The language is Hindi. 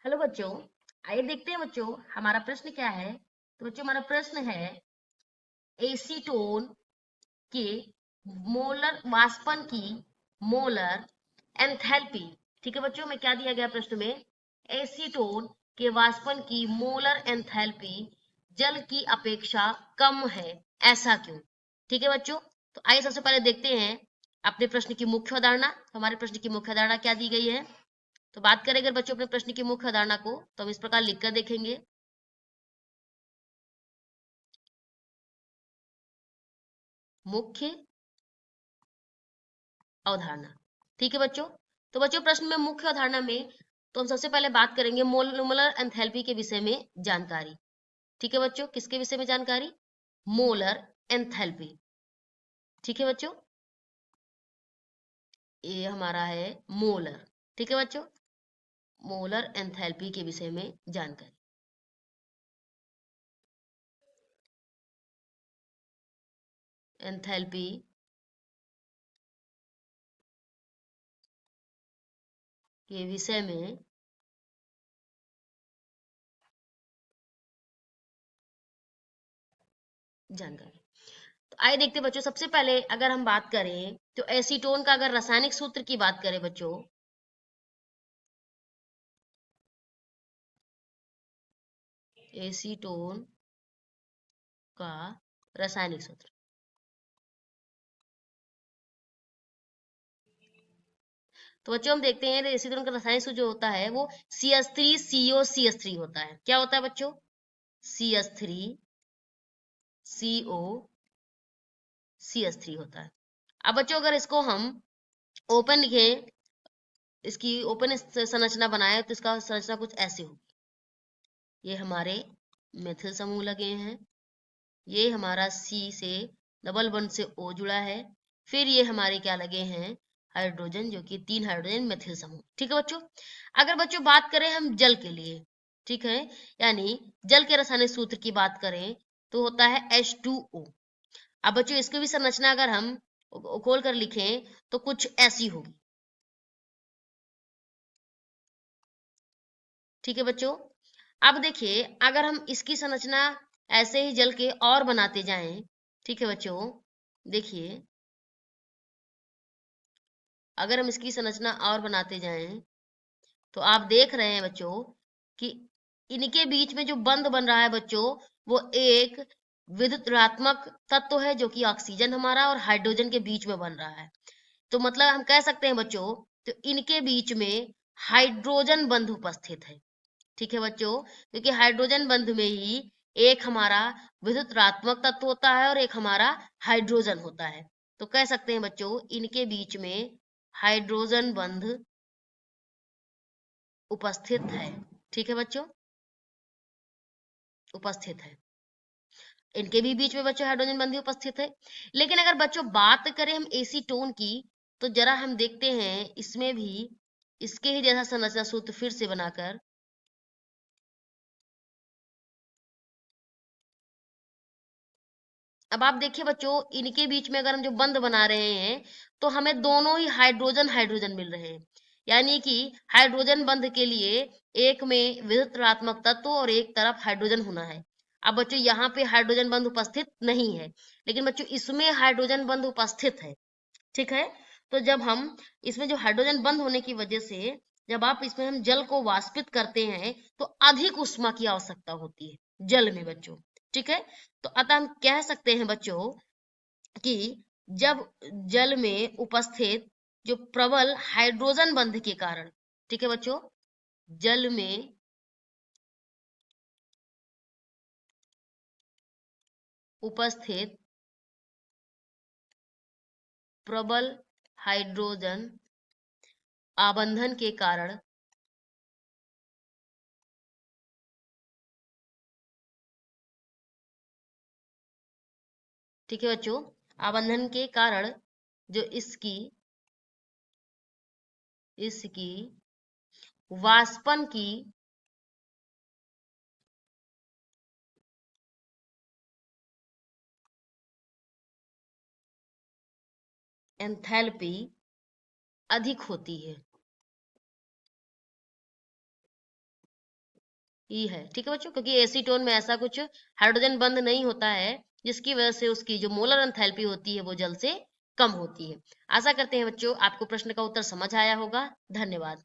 हेलो बच्चों। आइए देखते हैं बच्चों हमारा प्रश्न क्या है। तो बच्चों हमारा प्रश्न है एसीटोन के मोलर वाष्पन की मोलर एंथैल्पी। ठीक है बच्चों, में क्या दिया गया प्रश्न में? एसीटोन के वाष्पन की मोलर एंथैल्पी जल की अपेक्षा कम है, ऐसा क्यों? ठीक है बच्चों, तो आइए सबसे पहले देखते हैं अपने प्रश्न की मुख्य अवधारणा। तो हमारे प्रश्न की मुख्य अवधारणा क्या दी गई है? तो बात करें अगर बच्चों अपने प्रश्न की मुख्य अवधारणा को, तो हम इस प्रकार लिखकर देखेंगे। मुख्य अवधारणा। ठीक है बच्चों, तो बच्चों प्रश्न में मुख्य अवधारणा में तो हम सबसे पहले बात करेंगे मोलर एंथैल्पी के विषय में जानकारी। ठीक है बच्चों, किसके विषय में जानकारी? Molar enthalpy. ठीक है बच्चों, ये हमारा है मोलर। ठीक है बच्चों, मोलर एंथैल्पी के विषय में जानकारी। एंथैल्पी के विषय में जानकारी। तो आइए देखते हैं बच्चों, सबसे पहले अगर हम बात करें तो एसीटोन का अगर रासायनिक सूत्र की बात करें बच्चों, एसीटोन का रासायनिक सूत्र। तो बच्चों हम देखते हैं एसीटोन का रासायनिक सूत्र जो होता है वो CH3COCH3 होता है। क्या होता है बच्चों? CH3COCH3 होता है। अब बच्चों अगर इसको हम ओपन लिखें, इसकी ओपन संरचना बनाए तो इसका संरचना कुछ ऐसे होगी। ये हमारे मेथिल समूह लगे हैं, ये हमारा C से डबल बॉन्ड से O जुड़ा है, फिर ये हमारे क्या लगे हैं? हाइड्रोजन, जो कि 3 हाइड्रोजन मेथिल समूह। ठीक है बच्चों, अगर बच्चों बात करें हम जल के लिए, ठीक है, यानी जल के रासायनिक सूत्र की बात करें तो होता है H2O। अब बच्चों इसकी भी संरचना अगर हम खोल कर लिखें तो कुछ ऐसी होगी। ठीक है बच्चों, अब देखिए अगर हम इसकी संरचना ऐसे ही जल के और बनाते जाएं, ठीक है बच्चों, देखिए अगर हम इसकी संरचना और बनाते जाएं तो आप देख रहे हैं बच्चों कि इनके बीच में जो बंध बन रहा है बच्चों, वो एक विद्युत ऋणात्मक तत्व है जो कि ऑक्सीजन हमारा और हाइड्रोजन के बीच में बन रहा है। तो मतलब हम कह सकते हैं बच्चों, तो इनके बीच में हाइड्रोजन बंध उपस्थित है। ठीक है बच्चों, क्योंकि हाइड्रोजन बंध में ही एक हमारा विद्युत ऋणात्मक तत्व होता है और एक हमारा हाइड्रोजन होता है। तो कह सकते हैं बच्चों इनके बीच में हाइड्रोजन बंध उपस्थित है। ठीक है बच्चों, उपस्थित है। इनके भी बीच में बच्चों हाइड्रोजन बंध उपस्थित है। लेकिन अगर बच्चों बात करें हम एसीटोन की, तो जरा हम देखते हैं इसमें भी इसके ही जैसा संरचना सूत्र फिर से बनाकर। अब आप देखिए बच्चों, इनके बीच में अगर हम जो बंध बना रहे हैं तो हमें दोनों ही हाइड्रोजन हाइड्रोजन मिल रहे हैं, यानी कि हाइड्रोजन बंध के लिए एक में विद्युत ऋणात्मक तत्व और एक तरफ हाइड्रोजन होना है। अब बच्चों यहाँ पे हाइड्रोजन बंध उपस्थित नहीं है, लेकिन बच्चों इसमें हाइड्रोजन बंध उपस्थित है। ठीक है, तो जब हम इसमें जो हाइड्रोजन बंद होने की वजह से जब आप इसमें हम जल को वाष्पित करते हैं तो अधिक उष्मा की आवश्यकता होती है जल में बच्चों। ठीक है, तो अतः हम कह सकते हैं बच्चों कि जब जल में उपस्थित जो प्रबल हाइड्रोजन बंध के कारण, ठीक है बच्चों, जल में उपस्थित प्रबल हाइड्रोजन आबंधन के कारण, ठीक है बच्चों, आबंधन के कारण जो इसकी वाष्पन की एंथैल्पी अधिक होती है। ई है, ठीक है बच्चों, क्योंकि एसीटोन में ऐसा कुछ हाइड्रोजन बंध नहीं होता है जिसकी वजह से उसकी जो मोलर एंथैल्पी होती है वो जल से कम होती है। आशा करते हैं बच्चों आपको प्रश्न का उत्तर समझ आया होगा। धन्यवाद।